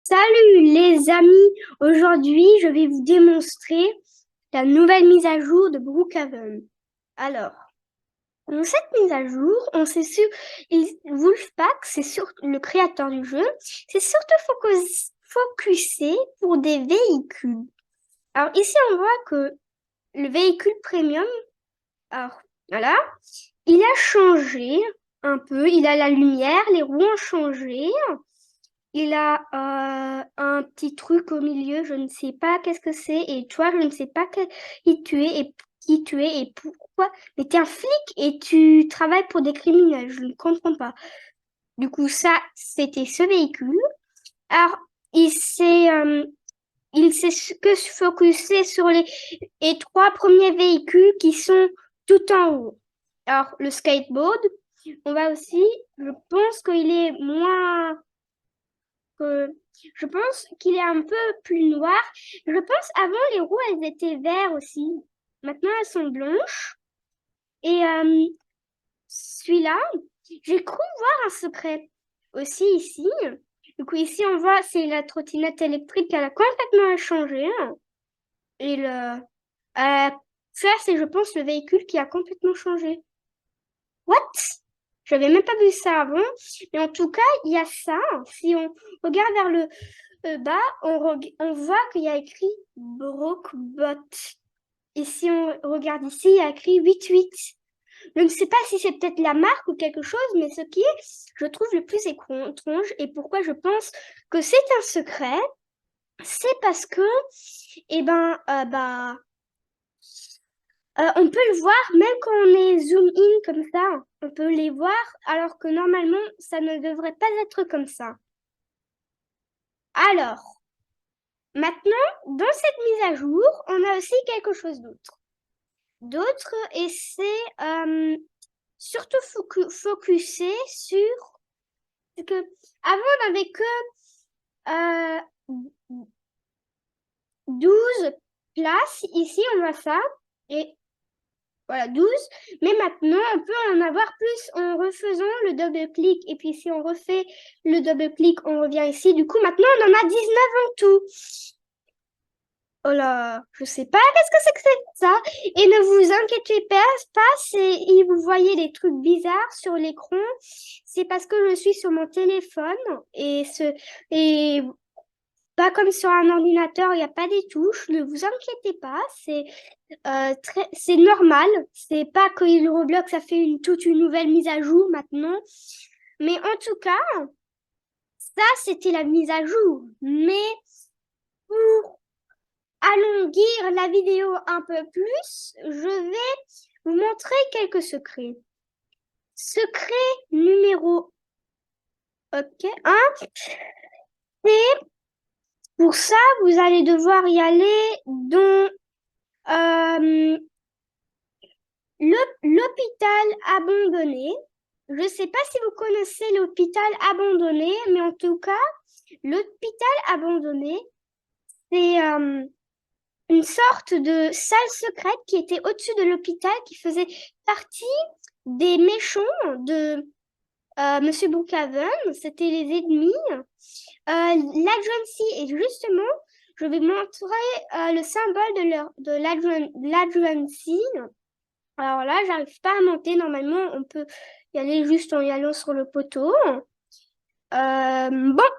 Salut les amis, aujourd'hui je vais vous démontrer la nouvelle mise à jour de Brookhaven. Alors, dans cette mise à jour, on sait sur Wolfpack, c'est sur le créateur du jeu, c'est surtout focusé pour des véhicules. Alors ici on voit que le véhicule premium, alors voilà, il a changé un peu, il a la lumière, les roues ont changé. Il a un petit truc au milieu, je ne sais pas qu'est-ce que c'est, et toi, je ne sais pas qui tu es et pourquoi. Mais tu es un flic et tu travailles pour des criminels, je ne comprends pas. Du coup, ça, c'était ce véhicule. Alors, il s'est que se focuser sur les trois premiers véhicules qui sont tout en haut. Alors, le skateboard, on va aussi, je pense qu'il est moins que je pense qu'il est un peu plus noir. Je pense avant les roues elles étaient vertes aussi. Maintenant elles sont blanches. Et celui-là, j'ai cru voir un secret aussi ici. Du coup ici on voit c'est la trottinette électrique, elle a complètement changé. Et ça c'est je pense le véhicule qui a complètement changé. What? J'avais même pas vu ça avant. Mais en tout cas il y a ça. Si on regarde vers le bas, on voit qu'il y a écrit Brokebot. Et si on regarde ici, il y a écrit 88. Je ne sais pas si c'est peut-être la marque ou quelque chose, mais ce qui est, je trouve, le plus étrange et pourquoi je pense que c'est un secret, c'est parce que, eh ben, on peut le voir même quand on est zoom in comme ça. On peut les voir alors que normalement, ça ne devrait pas être comme ça. Alors, maintenant, dans cette mise à jour, on a aussi quelque chose d'autre et c'est surtout focusé sur ce que avant on n'avait que euh, 12 places. Ici, on voit ça et voilà 12. Mais maintenant, on peut en avoir plus en refaisant le double-clic. Et puis, si on refait le double-clic, on revient ici. Du coup, maintenant, on en a 19 en tout. Oh là, je sais pas qu'est-ce que c'est que ça. Et ne vous inquiétez pas, si vous voyez des trucs bizarres sur l'écran, c'est parce que je suis sur mon téléphone et pas comme sur un ordinateur, il n'y a pas des touches. Ne vous inquiétez pas, c'est normal. C'est pas que Roblox a fait toute une nouvelle mise à jour maintenant. Mais en tout cas, ça c'était la mise à jour. Mais pour alongir la vidéo un peu plus, je vais vous montrer quelques secrets. Secret numéro ok, 1, c'est pour ça, vous allez devoir y aller dans l'hôpital abandonné. Je ne sais pas si vous connaissez l'hôpital abandonné, mais en tout cas, l'hôpital abandonné, c'est une sorte de salle secrète qui était au-dessus de l'hôpital, qui faisait partie des méchants de Monsieur Brookhaven. C'était les ennemis. L'Agency, et justement, je vais montrer le symbole de l'Agency. Alors là, j'arrive pas à monter. Normalement, on peut y aller juste en y allant sur le poteau. Bon,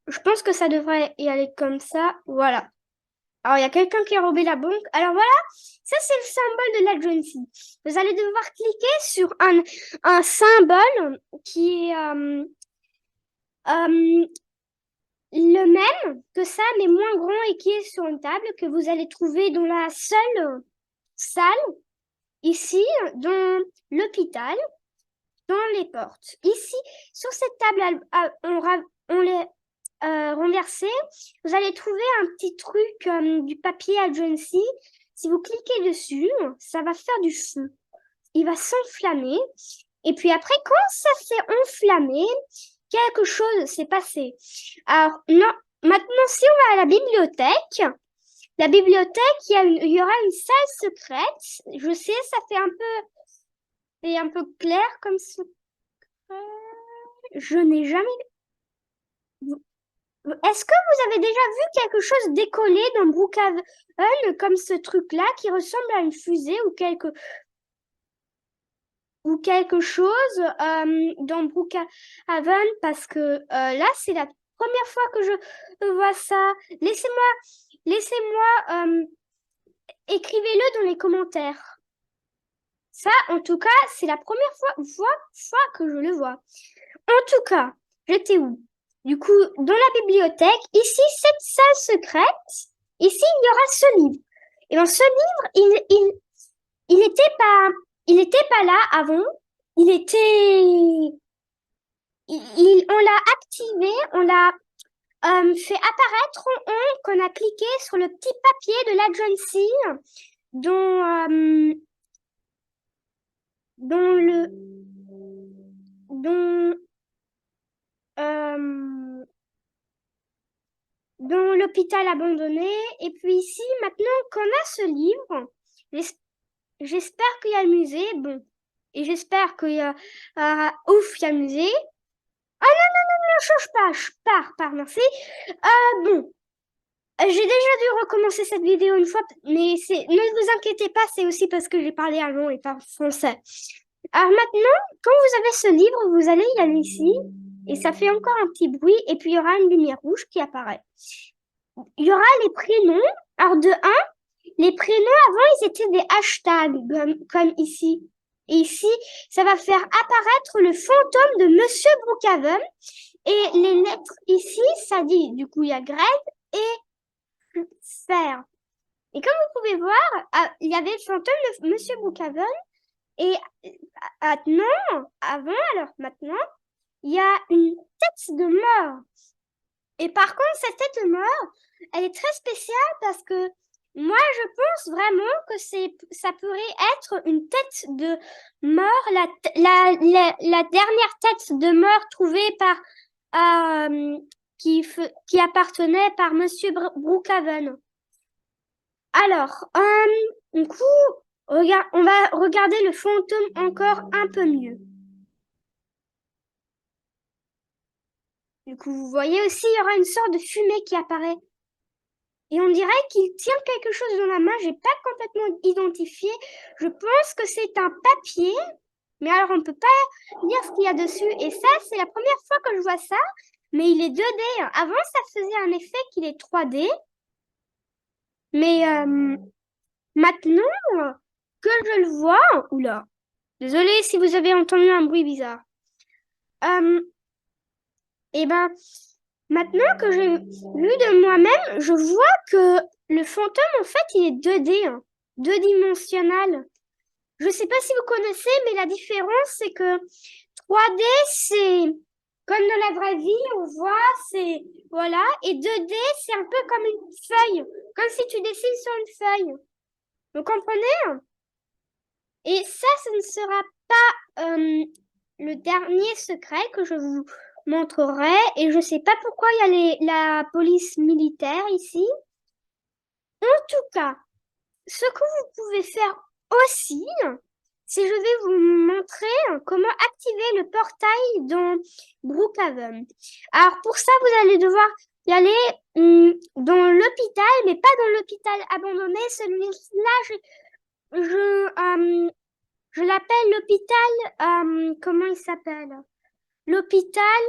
je pense que ça devrait y aller comme ça. Voilà. Alors, il y a quelqu'un qui a robé la banque. Alors voilà, ça c'est le symbole de l'agency. Vous allez devoir cliquer sur un symbole qui est euh, le même que ça, mais moins grand et qui est sur une table que vous allez trouver dans la seule salle, ici, dans l'hôpital, dans les portes. Ici, sur cette table, on les renversé, vous allez trouver un petit truc du papier agency. Si vous cliquez dessus, ça va faire du feu. Il va s'enflammer. Et puis après, quand ça s'est enflammé, quelque chose s'est passé. Alors, non, maintenant, si on va à la bibliothèque, il y aura une salle secrète. Je sais, c'est un peu clair comme secret. Je n'ai jamais Est-ce que vous avez déjà vu quelque chose décoller dans Brookhaven, comme ce truc-là qui ressemble à une fusée ou quelque chose dans Brookhaven? Parce que là, c'est la première fois que je vois ça. Laissez-moi, écrivez-le dans les commentaires. Ça, en tout cas, c'est la première fois que je le vois. En tout cas, j'étais où? Du coup, dans la bibliothèque, ici, cette salle secrète, ici, il y aura ce livre. Et dans ce livre, il était pas là avant. Il était, on l'a activé, on l'a fait apparaître en haut, qu'on a cliqué sur le petit papier de l'agency dont, dont le, dont, euh, dans l'hôpital abandonné. Et puis ici, maintenant qu'on a ce livre, j'espère qu'il y a le musée. Bon, et j'espère qu'il y a... ouf, il y a le musée. Ah non, non, non, non, change pas, je pars, merci. Bon, j'ai déjà dû recommencer cette vidéo une fois, mais ne vous inquiétez pas, c'est aussi parce que j'ai parlé allemand et pas français. Alors maintenant, quand vous avez ce livre, vous allez y aller ici, et ça fait encore un petit bruit, et puis il y aura une lumière rouge qui apparaît. Il y aura les prénoms. Alors de 1, les prénoms avant, ils étaient des hashtags, comme ici. Et ici, ça va faire apparaître le fantôme de Monsieur Brookhaven. Et les lettres ici, ça dit, du coup, il y a Greg et Fer. Et comme vous pouvez voir, il y avait le fantôme de Monsieur Brookhaven. Et maintenant, il y a une tête de mort. Et par contre, cette tête de mort, elle est très spéciale parce que moi, je pense vraiment que ça pourrait être une tête de mort, la dernière tête de mort trouvée qui appartenait par Monsieur Brookhaven. Alors, du coup, on va regarder le fantôme encore un peu mieux. Du coup, vous voyez aussi, il y aura une sorte de fumée qui apparaît. Et on dirait qu'il tient quelque chose dans la main. J'ai pas complètement identifié. Je pense que c'est un papier. Mais alors, on peut pas lire ce qu'il y a dessus. Et ça, c'est la première fois que je vois ça. Mais il est 2D. Avant, ça faisait un effet qu'il est 3D. Mais maintenant que je le vois... Oula. Désolée si vous avez entendu un bruit bizarre. Et ben... Maintenant que j'ai vu de moi-même, je vois que le fantôme, en fait, il est 2D, deux-dimensionnel. Je ne sais pas si vous connaissez, mais la différence, c'est que 3D, c'est comme dans la vraie vie, on voit, c'est... Voilà. Et 2D, c'est un peu comme une feuille, comme si tu dessines sur une feuille. Vous comprenez? Et ça, ce ne sera pas le dernier secret que je vous montrerai. Et je ne sais pas pourquoi il y a la police militaire ici. En tout cas, ce que vous pouvez faire aussi, c'est je vais vous montrer comment activer le portail dans Brookhaven. Alors pour ça, vous allez devoir y aller dans l'hôpital, mais pas dans l'hôpital abandonné. Celui-là, je l'appelle l'hôpital, comment il s'appelle? L'hôpital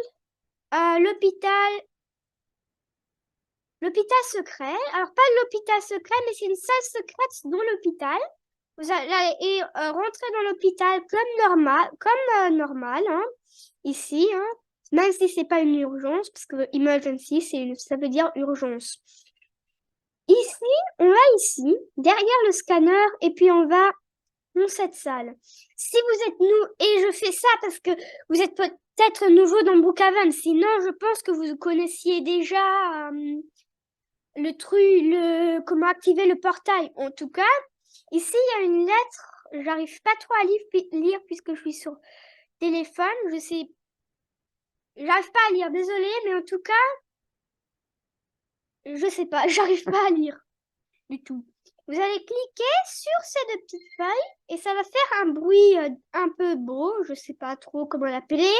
secret. Alors, pas l'hôpital secret, mais c'est une salle secrète dans l'hôpital. Vous allez rentrer dans l'hôpital comme normal, hein, ici, hein, même si c'est pas une urgence, parce que emergency, ça veut dire urgence. Ici, on va ici, derrière le scanner, et puis on va dans cette salle. Si vous êtes et je fais ça parce que vous êtes peut-être nouveau dans Brookhaven, sinon je pense que vous connaissiez déjà comment activer le portail. En tout cas, ici il y a une lettre, j'arrive pas trop à lire puisque je suis sur téléphone, j'arrive pas à lire, désolée, mais en tout cas, je sais pas, j'arrive pas à lire du tout. Vous allez cliquer sur ces deux petites feuilles et ça va faire un bruit un peu beau, je sais pas trop comment l'appeler.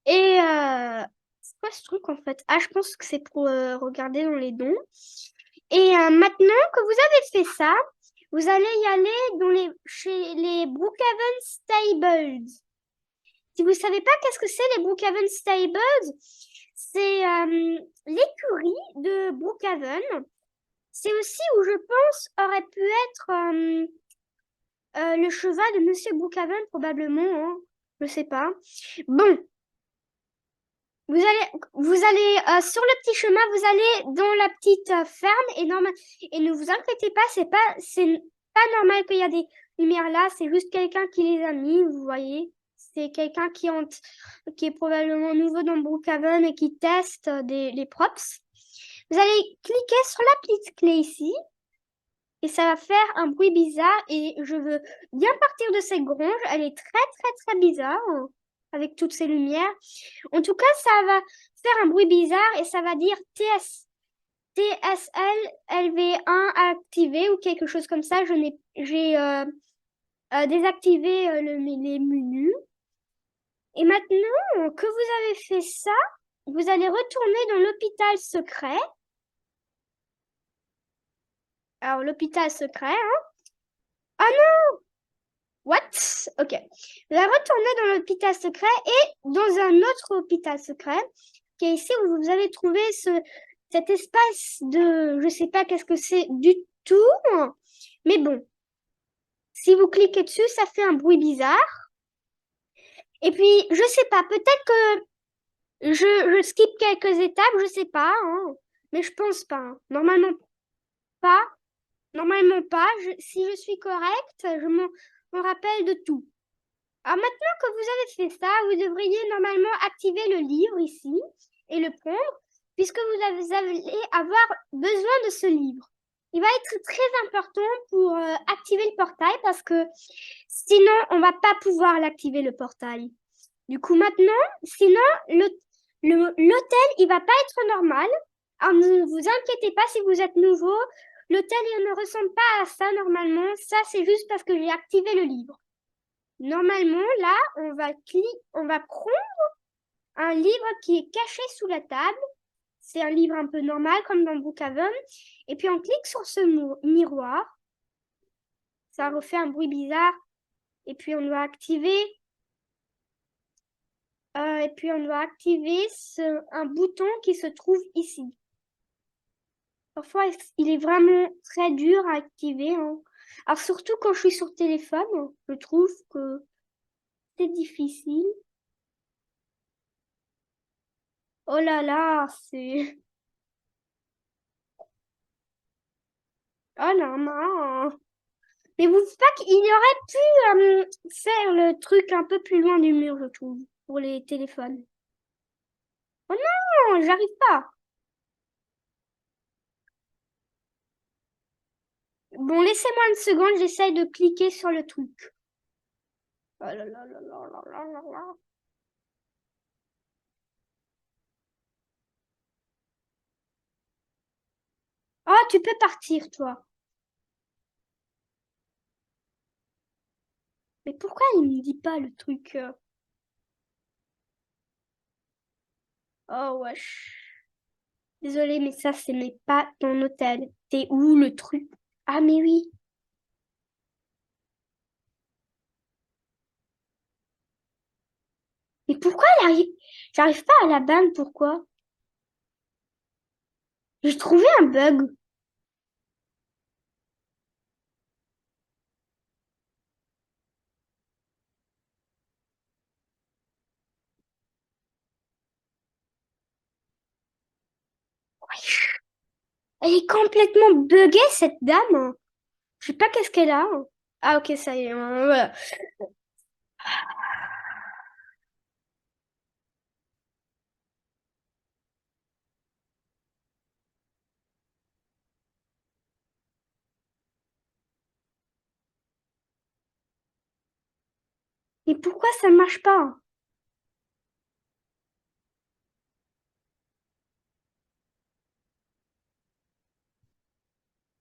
Et quoi ce truc en fait? Ah, je pense que c'est pour regarder dans les dons. Et maintenant que vous avez fait ça, vous allez y aller chez les Brookhaven Stables. Si vous ne savez pas qu'est-ce que c'est les Brookhaven Stables, c'est l'écurie de Brookhaven. C'est aussi où je pense aurait pu être le cheval de Monsieur Brookhaven probablement. Hein. Je sais pas. Bon, vous allez sur le petit chemin, vous allez dans la petite ferme et ne vous inquiétez pas, c'est pas normal qu'il y a des lumières là, c'est juste quelqu'un qui les a mis, vous voyez. C'est quelqu'un qui est probablement nouveau dans Brookhaven et qui teste les props. Vous allez cliquer sur la petite clé ici et ça va faire un bruit bizarre et je veux bien partir de cette gronge. Elle est très très très bizarre hein, avec toutes ces lumières. En tout cas, ça va faire un bruit bizarre et ça va dire TSL LV1 activé ou quelque chose comme ça. J'ai désactivé les menus. Et maintenant que vous avez fait ça, vous allez retourner dans l'hôpital secret. Alors, l'hôpital secret, hein. Ah non! What? Ok. Vous allez retourner dans l'hôpital secret et dans un autre hôpital secret qui est ici où vous allez trouver cet espace de... Je sais pas qu'est-ce que c'est du tout. Mais bon, si vous cliquez dessus, ça fait un bruit bizarre. Et puis, je sais pas, peut-être que je skip quelques étapes, je sais pas. Hein, mais je pense pas. Hein. Normalement pas. Normalement pas. Si je suis correcte, je m'en rappelle de tout. Alors maintenant que vous avez fait ça, vous devriez normalement activer le livre ici et le prendre puisque vous allez avoir besoin de ce livre. Il va être très important pour activer le portail parce que sinon on va pas pouvoir l'activer le portail. Du coup maintenant, sinon l'hôtel il va pas être normal. Alors ne vous inquiétez pas si vous êtes nouveau, l'hôtel il ne ressemble pas à ça normalement. Ça c'est juste parce que j'ai activé le livre. Normalement, là, on va prendre un livre qui est caché sous la table. C'est un livre un peu normal, comme dans Brookhaven. Et puis, on clique sur ce miroir. Ça refait un bruit bizarre. Et puis, on doit activer... un bouton qui se trouve ici. Parfois, il est vraiment très dur à activer. Hein. Alors, surtout quand je suis sur téléphone, je trouve que c'est difficile. Oh là là, c'est... Oh là là. Mais vous dites pas qu'il aurait pu faire le truc un peu plus loin du mur, je trouve, pour les téléphones. Oh non, j'arrive pas. Bon, laissez-moi une seconde, j'essaye de cliquer sur le truc. Oh là là là là là là là là. Oh, tu peux partir, toi. Mais pourquoi il me dit pas le truc Oh, wesh. Désolée, mais ça, ce n'est pas ton hôtel. T'es où, le truc? Ah, mais oui. Mais pourquoi j'arrive pas à la banne, pourquoi? J'ai trouvé un bug. Elle est complètement buggée, cette dame. Je sais pas qu'est-ce qu'elle a. Ah, ok, ça y est. Voilà. Mais pourquoi ça marche pas?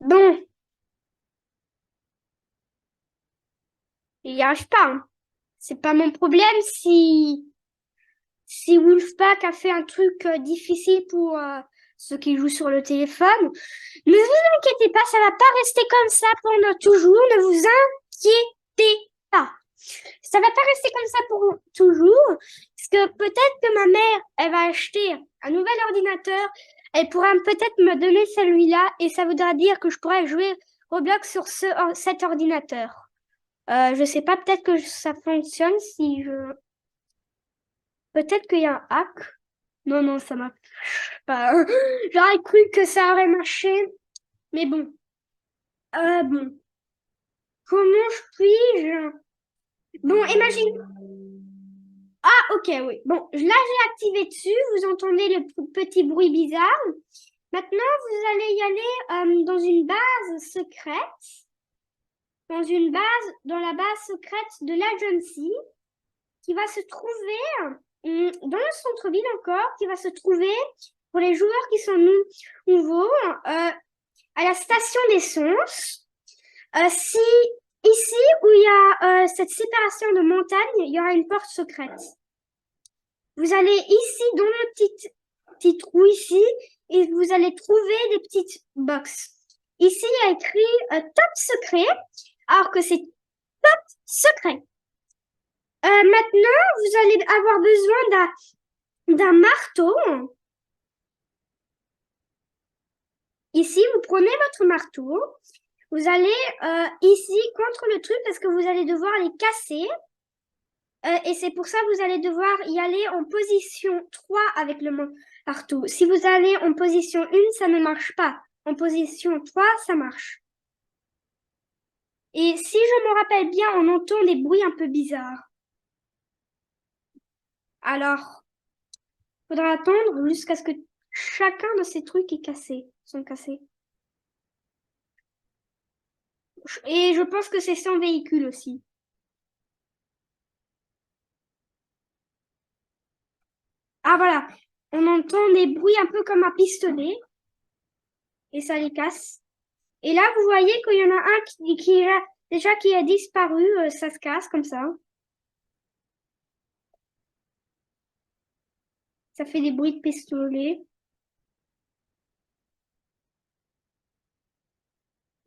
Bon, il y arrive pas. Hein. C'est pas mon problème si... si Wolfpack a fait un truc difficile pour ceux qui jouent sur le téléphone, ne vous inquiétez pas, ça va pas rester comme ça pendant toujours. Ne vous inquiétez pas. Ça va pas rester comme ça pour toujours, parce que peut-être que ma mère, elle va acheter un nouvel ordinateur, elle pourra peut-être me donner celui-là, et ça voudra dire que je pourrais jouer Roblox sur cet ordinateur. Je sais pas, peut-être que ça fonctionne si je... Peut-être qu'il y a un hack. Non, non, ça marche pas. J'aurais cru que ça aurait marché, mais bon. Bon. Comment puis-je... Bon, imagine... Ah, ok, oui. Bon, là, j'ai activé dessus. Vous entendez le petit bruit bizarre. Maintenant, vous allez y aller dans une base secrète. Dans la base secrète de l'agency, qui va se trouver dans le centre-ville encore, qui va se trouver pour les joueurs qui sont nouveaux, à la station d'essence. Si ici, où il y a cette séparation de montagne, il y aura une porte secrète. Vous allez ici, dans le petit trou ici, et vous allez trouver des petites boxes. Ici, il y a écrit top secret, alors que c'est top secret. Maintenant, vous allez avoir besoin d'un marteau. Ici, vous prenez votre marteau. Vous allez ici contre le truc parce que vous allez devoir les casser. Et c'est pour ça que vous allez devoir y aller en position 3 avec le marteau. Si vous allez en position 1, ça ne marche pas. En position 3, ça marche. Et si je me rappelle bien, on entend des bruits un peu bizarres. Alors, il faudra attendre jusqu'à ce que chacun de ces trucs sont cassés. Et je pense que c'est sans véhicule aussi. Ah voilà, on entend des bruits un peu comme un pistolet. Et ça les casse. Et là, vous voyez qu'il y en a un qui a disparu, ça se casse comme ça. Ça fait des bruits de pistolet.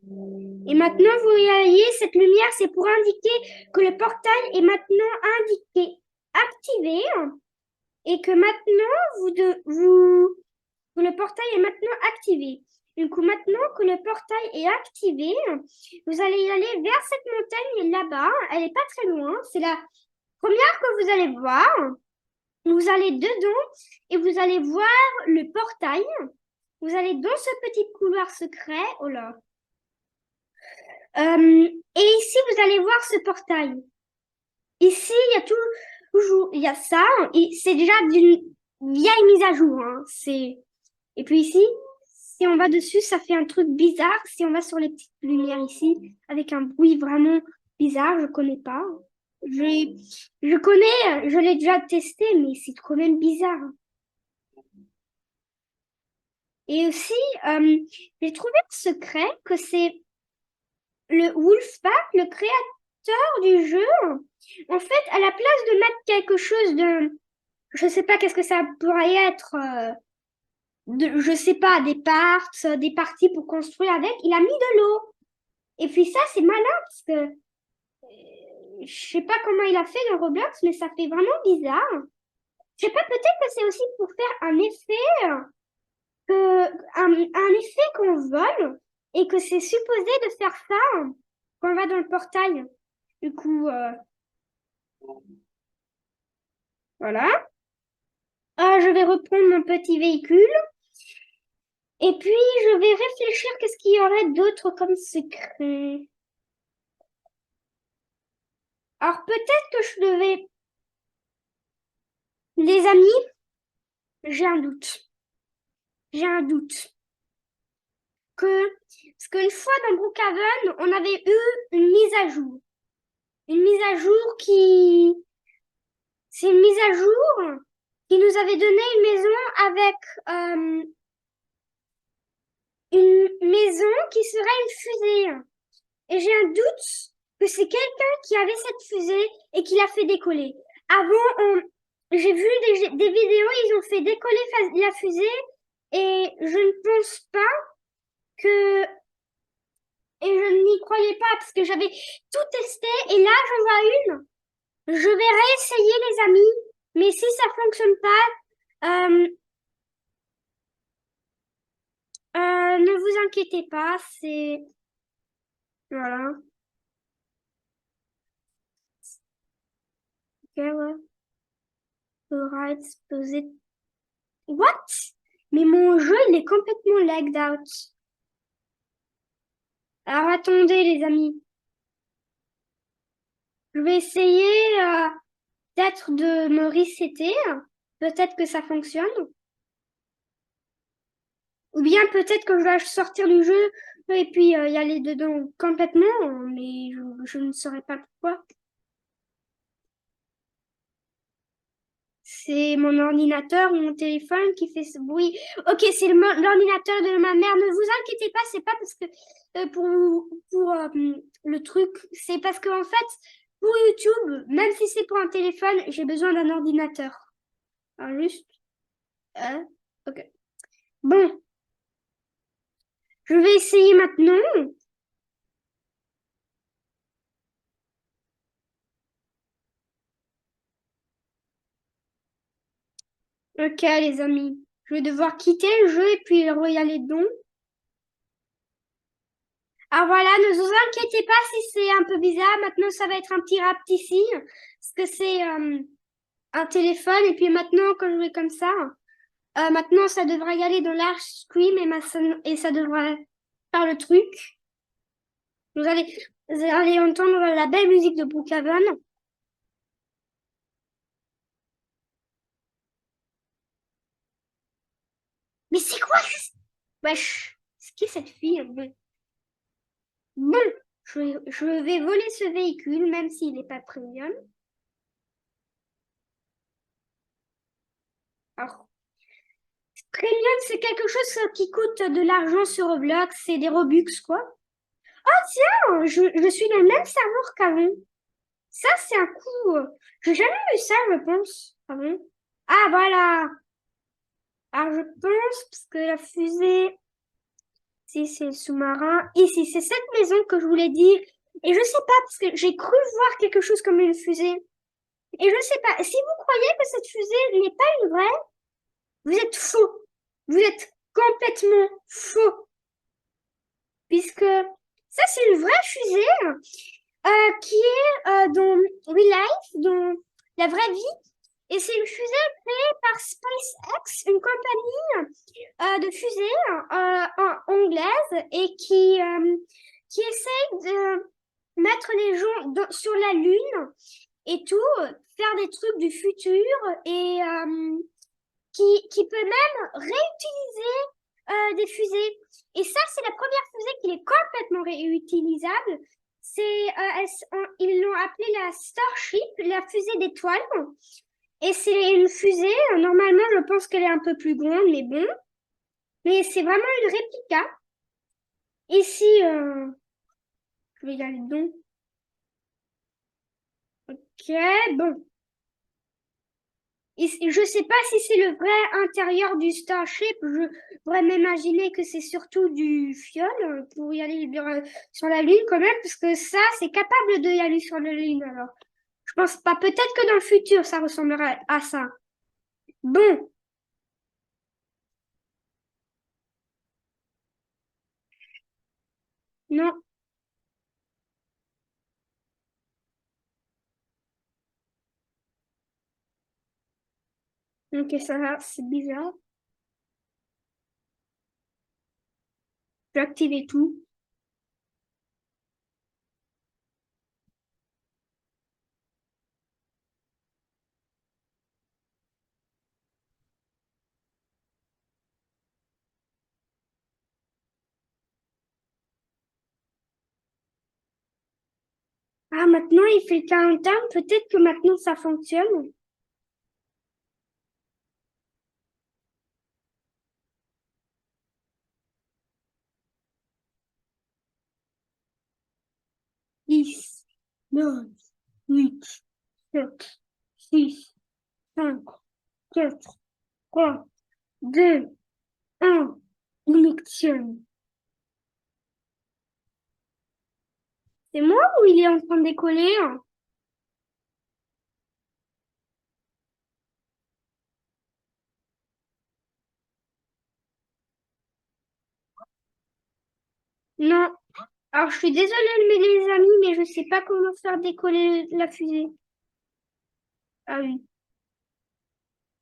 Et maintenant, vous voyez, cette lumière, c'est pour indiquer que le portail est maintenant activé. Et que maintenant, le portail est maintenant activé. Du coup, maintenant que le portail est activé, vous allez y aller vers cette montagne là-bas. Elle n'est pas très loin. C'est la première que vous allez voir. Vous allez dedans et vous allez voir le portail. Vous allez dans ce petit couloir secret. Oh là. Et ici, vous allez voir ce portail. Ici, il y a toujours, il y a ça. Et c'est déjà d'une vieille mise à jour. Hein. Et puis ici, si on va dessus, ça fait un truc bizarre. Si on va sur les petites lumières ici, avec un bruit vraiment bizarre, je connais pas. Je connais, je l'ai déjà testé, mais c'est quand même bizarre. Et aussi, j'ai trouvé un secret que c'est le Wolfpack, le créateur du jeu. En fait, à la place de mettre quelque chose de... Je sais pas qu'est-ce que ça pourrait être... je sais pas, des parties pour construire avec. Il a mis de l'eau. Et puis ça, c'est malin parce que... je sais pas comment il a fait dans Roblox, mais ça fait vraiment bizarre. Je sais pas, peut-être que c'est aussi pour faire un effet... un effet qu'on vole et que c'est supposé de faire ça quand on va dans le portail. Du coup, voilà. Je vais reprendre mon petit véhicule. Et puis, je vais réfléchir qu'est-ce qu'il y aurait d'autre comme secret. Alors, peut-être que je devais... Les amis, j'ai un doute. J'ai un doute. Parce qu'une fois dans Brookhaven, on avait eu une mise à jour. Une mise à jour qui... C'est une mise à jour qui nous avait donné une maison avec une maison qui serait une fusée. Et j'ai un doute que c'est quelqu'un qui avait cette fusée et qui l'a fait décoller. Avant, j'ai vu des vidéos, ils ont fait décoller la fusée et je ne pense pas que... Et je n'y croyais pas parce que j'avais tout testé et là, j'en vois une. Je vais réessayer, les amis. Mais si ça fonctionne pas, ne vous inquiétez pas, c'est... Voilà. Ok, ouais. Alright, supposé... What? Mais mon jeu, il est complètement lagged out. Alors attendez, les amis. Je vais essayer peut-être de me resetter. Peut-être que ça fonctionne. Ou bien peut-être que je dois sortir du jeu et puis y aller dedans complètement, mais je ne saurais pas pourquoi. C'est mon ordinateur ou mon téléphone qui fait ce bruit. Ok, c'est l'ordinateur de ma mère. Ne vous inquiétez pas, c'est pas parce que pour le truc, c'est parce que en fait, pour YouTube, même si c'est pour un téléphone, j'ai besoin d'un ordinateur. Alors juste, ok. Bon, je vais essayer maintenant. Ok, les amis, je vais devoir quitter le jeu et puis y aller dedans. Ah voilà, ne vous inquiétez pas si c'est un peu bizarre. Maintenant, ça va être un petit rap ici, parce que c'est un téléphone. Et puis maintenant, quand je vais comme ça, maintenant, ça devrait y aller dans large screen et ça devrait faire le truc. Vous allez entendre la belle musique de Brookhaven. Mais c'est quoi ça? Wesh, c'est qui cette fille? Bon, je vais voler ce véhicule, même s'il n'est pas premium. Alors, premium, c'est quelque chose qui coûte de l'argent sur Roblox, c'est des Robux, quoi. Ah tiens, je suis dans le même serveur qu'avant. Ça, c'est un coup. J'ai jamais eu ça, je pense. Ah bon? Ah voilà. Alors je pense parce que la fusée, si c'est le sous-marin, ici, c'est cette maison que je voulais dire. Et je sais pas parce que j'ai cru voir quelque chose comme une fusée. Et je sais pas. Si vous croyez que cette fusée n'est pas une vraie, vous êtes faux. Vous êtes complètement faux. Puisque ça, c'est une vraie fusée qui est dans Real Life, dans la vraie vie. Et c'est une fusée créée par SpaceX, une compagnie de fusées anglaise et qui essaye de mettre les gens sur la Lune et tout, faire des trucs du futur et qui peut même réutiliser des fusées. Et ça, c'est la première fusée qui est complètement réutilisable. Ils l'ont appelée la Starship, la fusée d'étoiles. Et c'est une fusée, normalement, je pense qu'elle est un peu plus grande, mais bon. Mais c'est vraiment une réplica. Ici, je vais y aller dedans. Ok, bon. Je sais pas si c'est le vrai intérieur du Starship. Je pourrais m'imaginer que c'est surtout du fiole pour y aller sur la Lune quand même, parce que ça, c'est capable de y aller sur la Lune. Alors, je pense pas. Peut-être que dans le futur, ça ressemblerait à ça. Bon, non. Ok, ça va, c'est bizarre. Je vais activer tout. Ah, maintenant, il fait le countdown. Peut-être que maintenant, ça fonctionne. 10, 9, 8, 7, 6, 5, 4, 3, 2, 1. Connexion. C'est moi ou il est en train de décoller? Non. Alors, je suis désolée, les amis, mais je sais pas comment faire décoller la fusée. Ah oui.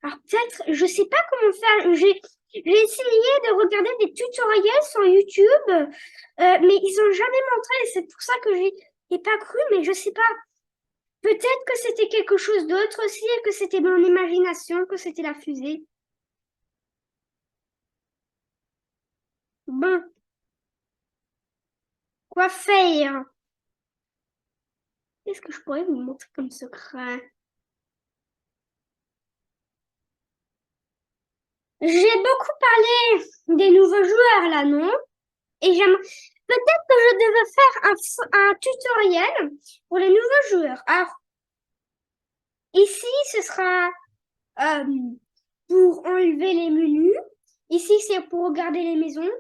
Alors, peut-être, je sais pas comment faire. J'ai essayé de regarder des tutoriels sur YouTube, mais ils ont jamais montré. Et c'est pour ça que j'ai pas cru, mais je sais pas. Peut-être que c'était quelque chose d'autre aussi, et que c'était mon imagination, que c'était la fusée. Bon, quoi faire? Qu'est-ce que je pourrais vous montrer comme secret? J'ai beaucoup parlé des nouveaux joueurs là, non? Et j'aimerais peut-être que je devais faire un tutoriel pour les nouveaux joueurs. Alors, ici, ce sera euh, pour enlever les menus. Ici, c'est pour regarder les maisons.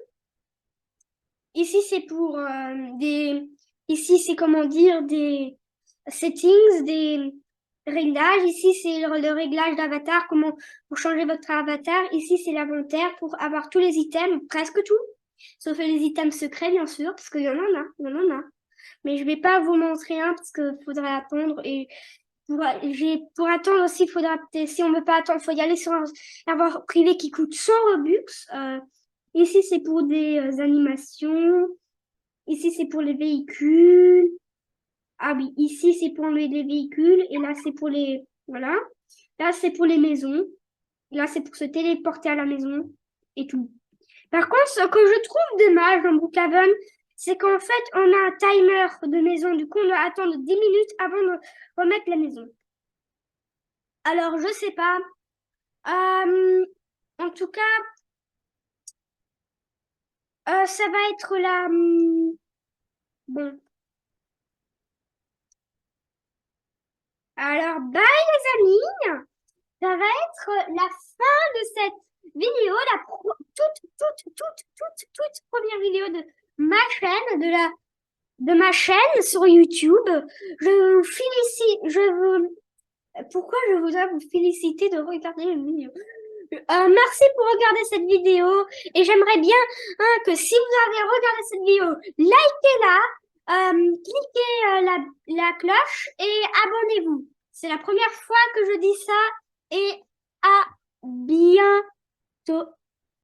Ici, c'est pour des... Ici, c'est comment dire, des settings, des réglages. Ici, c'est le réglage d'avatar, comment pour changer votre avatar. Ici, c'est l'inventaire pour avoir tous les items, presque tout. Sauf les items secrets, bien sûr, parce qu'il y en a, il y en a. Mais je vais pas vous montrer un parce qu'il faudrait attendre. Et pour attendre aussi, il faudra peut-être, si on veut pas attendre, il faut y aller sur un serveur privé qui coûte 100 Robux. Ici, c'est pour des animations. Ici, c'est pour les véhicules. Ah oui, ici, c'est pour les véhicules. Et là, c'est pour les... Voilà. Là, c'est pour les maisons. Là, c'est pour se téléporter à la maison et tout. Par contre, ce que je trouve dommage dans Brookhaven, c'est qu'en fait, on a un timer de maison. Du coup, on doit attendre 10 minutes avant de remettre la maison. Alors, je sais pas. En tout cas, ça va être la... bon. Alors, bye les amis. Ça va être la fin de cette vidéo, toute première vidéo de ma chaîne, de ma chaîne sur YouTube. Je vous félicite, pourquoi je voudrais vous féliciter de regarder la vidéo? Merci pour regarder cette vidéo et j'aimerais bien que si vous avez regardé cette vidéo, likez-la, cliquez la cloche et abonnez-vous. C'est la première fois que je dis ça et à bientôt.